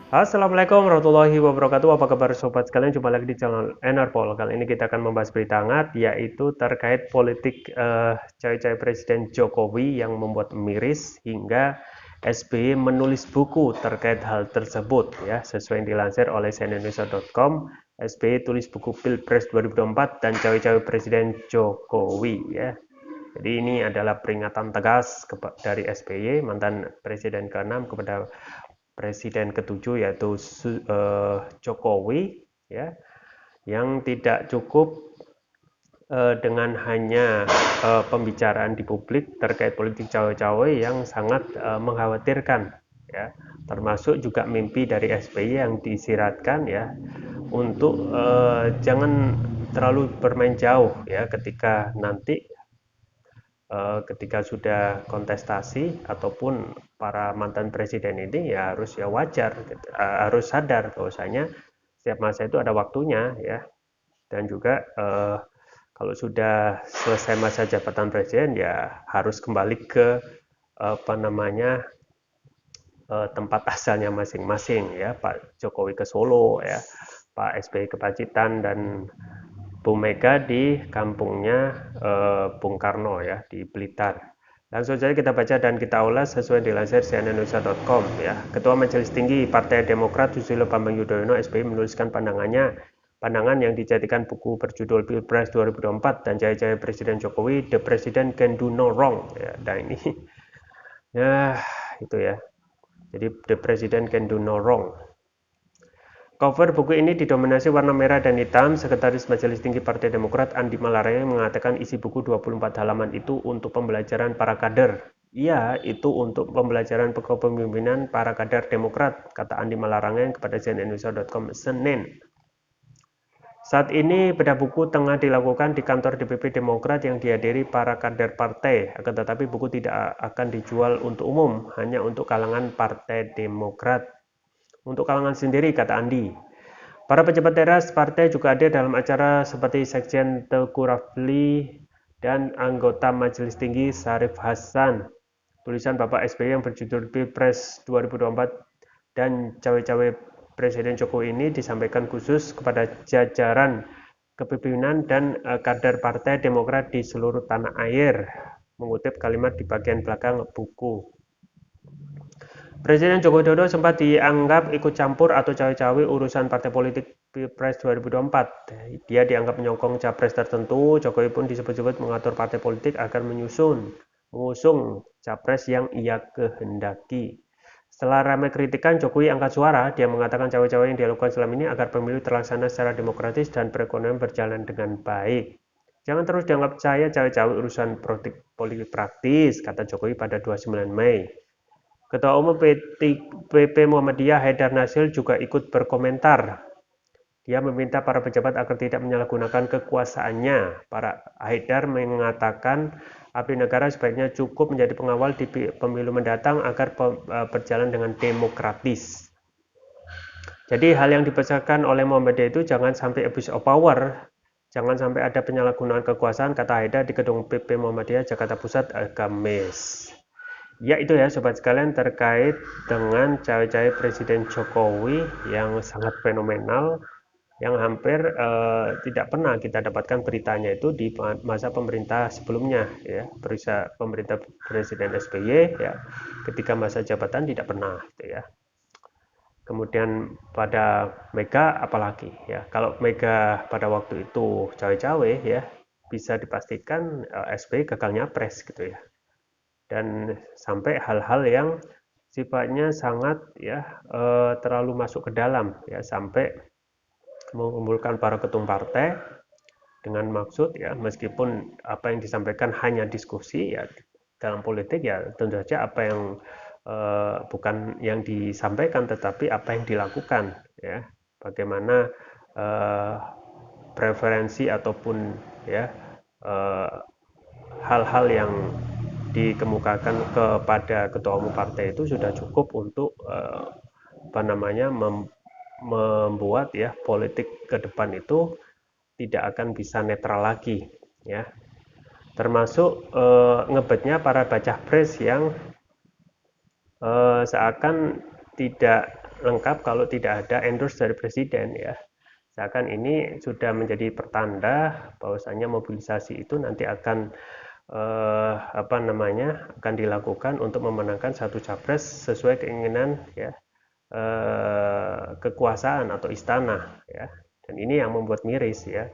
Assalamualaikum warahmatullahi wabarakatuh. Apa kabar sobat sekalian? Jumpa lagi di channel Enerpol. Kali ini kita akan membahas berita hangat, yaitu terkait politik cawe-cawe Presiden Jokowi yang membuat miris hingga SBY menulis buku terkait hal tersebut. Ya, sesuai yang dilansir oleh cnnindonesia.com, SBY tulis buku Pilpres 2024 dan cawe-cawe Presiden Jokowi. Ya, jadi ini adalah peringatan tegas dari SBY, mantan Presiden ke-6, kepada Presiden ke-7 yaitu Jokowi, ya, yang tidak cukup dengan hanya pembicaraan di publik terkait politik cawe-cawe yang sangat mengkhawatirkan, ya, termasuk juga mimpi dari SBY yang disiratkan, ya, untuk jangan terlalu bermain jauh, ya, ketika sudah kontestasi ataupun para mantan presiden ini, ya harus, ya wajar gitu, harus sadar bahwasanya setiap masa itu ada waktunya, ya, dan juga kalau sudah selesai masa jabatan presiden, ya harus kembali ke apa namanya tempat asalnya masing-masing, ya. Pak Jokowi ke Solo, ya, Pak SBY ke Pacitan, dan Bu Mega di kampungnya Bung Karno, ya, di Blitar. Langsung saja kita baca dan kita ulas sesuai dilansir cnnindonesia.com, ya. Ketua Majelis Tinggi Partai Demokrat Susilo Bambang Yudhoyono SBY menuliskan pandangan yang dijadikan buku berjudul Pilpres 2024 dan Jaya-Jaya Presiden Jokowi, The President Can Do No Wrong, ya. Dan ini ya itu, ya. Jadi The President Can Do No Wrong. Cover buku ini didominasi warna merah dan hitam. Sekretaris Majelis Tinggi Partai Demokrat Andi Malarangeng mengatakan isi buku 24 halaman itu untuk pembelajaran para kader. Iya, itu untuk pembelajaran kepemimpinan para kader Demokrat, kata Andi Malarangeng kepada cnnindonesia.com Senin. Saat ini bedah buku tengah dilakukan di kantor DPP Demokrat yang dihadiri para kader partai, akan tetapi buku tidak akan dijual untuk umum, hanya untuk kalangan Partai Demokrat. Untuk kalangan sendiri, kata Andi, para pejabat teras partai juga hadir dalam acara seperti Sekjen Teuku Rafli dan anggota Majelis Tinggi Syarif Hasan. Tulisan Bapak SBY yang berjudul Pilpres 2024 dan cawe-cawe Presiden Jokowi ini disampaikan khusus kepada jajaran kepemimpinan dan kader Partai Demokrat di seluruh tanah air, mengutip kalimat di bagian belakang buku. Presiden Joko Widodo sempat dianggap ikut campur atau cawe-cawe urusan partai politik Pilpres 2024. Dia dianggap menyokong capres tertentu. Jokowi pun disebut-sebut mengatur partai politik agar mengusung capres yang ia kehendaki. Setelah ramai kritikan, Jokowi angkat suara. Dia mengatakan cawe-cawe yang dilakukan selama ini agar pemilu terlaksana secara demokratis dan perekonomian berjalan dengan baik. Jangan terus dianggap saya cawe-cawe urusan politik praktis, kata Jokowi pada 29 Mei. Ketua Umum PP Muhammadiyah Haidar Nasir juga ikut berkomentar. Dia meminta para pejabat agar tidak menyalahgunakan kekuasaannya. Para Haidar mengatakan abdi negara sebaiknya cukup menjadi pengawal di pemilu mendatang agar berjalan dengan demokratis. Jadi hal yang dipesankan oleh Muhammadiyah itu jangan sampai abuse of power, jangan sampai ada penyalahgunaan kekuasaan, kata Haidar di gedung PP Muhammadiyah Jakarta Pusat Kamis. Ya itu, ya sobat sekalian, terkait dengan cawe-cawe Presiden Jokowi yang sangat fenomenal, yang hampir tidak pernah kita dapatkan beritanya itu di masa pemerintah sebelumnya, ya, pemerintah Presiden SBY, ya, ketika masa jabatan tidak pernah, gitu, ya. Kemudian pada Mega apalagi, ya, kalau Mega pada waktu itu cawe-cawe, ya, bisa dipastikan SBY gagal nyapres, gitu, ya, dan sampai hal-hal yang sifatnya sangat, ya, terlalu masuk ke dalam, ya, sampai mengumpulkan para ketum partai dengan maksud, ya, meskipun apa yang disampaikan hanya diskusi, ya, dalam politik, ya, tentu saja apa yang bukan yang disampaikan tetapi apa yang dilakukan, ya, bagaimana preferensi ataupun, ya, hal-hal yang dikemukakan kepada ketua umum partai itu sudah cukup untuk membuat, ya, politik ke depan itu tidak akan bisa netral lagi, ya, termasuk ngebetnya para baca pres yang seakan tidak lengkap kalau tidak ada endorse dari presiden ya. Seakan ini sudah menjadi pertanda bahwasanya mobilisasi itu nanti akan akan dilakukan untuk memenangkan satu capres sesuai keinginan ya kekuasaan atau istana ya. Dan ini yang membuat miris ya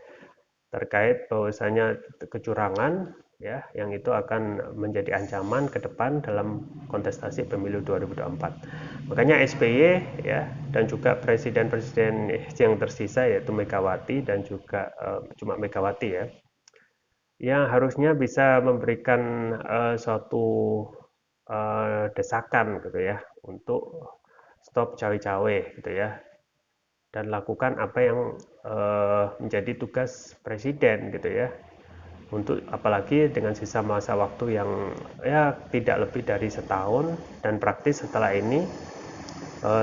terkait bahwasanya kecurangan ya yang itu akan menjadi ancaman ke depan dalam kontestasi pemilu 2024. Makanya SBY ya dan juga presiden-presiden yang tersisa yaitu Megawati dan juga cuma Megawati ya yang harusnya bisa memberikan suatu desakan gitu ya untuk stop cawe-cawe gitu ya dan lakukan apa yang menjadi tugas presiden gitu ya untuk apalagi dengan sisa masa waktu yang ya tidak lebih dari setahun dan praktis setelah ini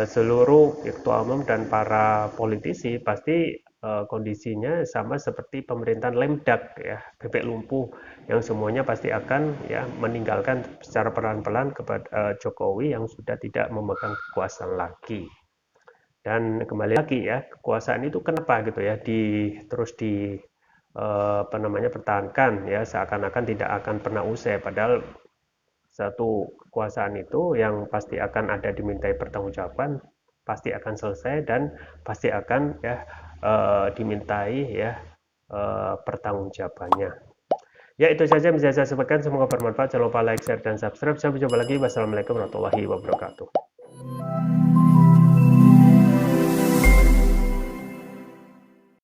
seluruh ketua umum dan para politisi pasti kondisinya sama seperti pemerintahan Lemdak ya bebek lumpuh yang semuanya pasti akan ya meninggalkan secara pelan-pelan kepada Jokowi yang sudah tidak memegang kekuasaan lagi. Dan kembali lagi ya, kekuasaan itu kenapa gitu ya terus di pertahankan ya seakan-akan tidak akan pernah usai padahal satu kekuasaan itu yang pasti akan ada dimintai pertanggungjawaban pasti akan selesai dan pasti akan ya dimintai ya pertanggungjawabannya. Ya itu saja yang bisa saya sampaikan semoga bermanfaat jangan lupa like, share dan subscribe sampai jumpa lagi wassalamualaikum warahmatullahi wabarakatuh.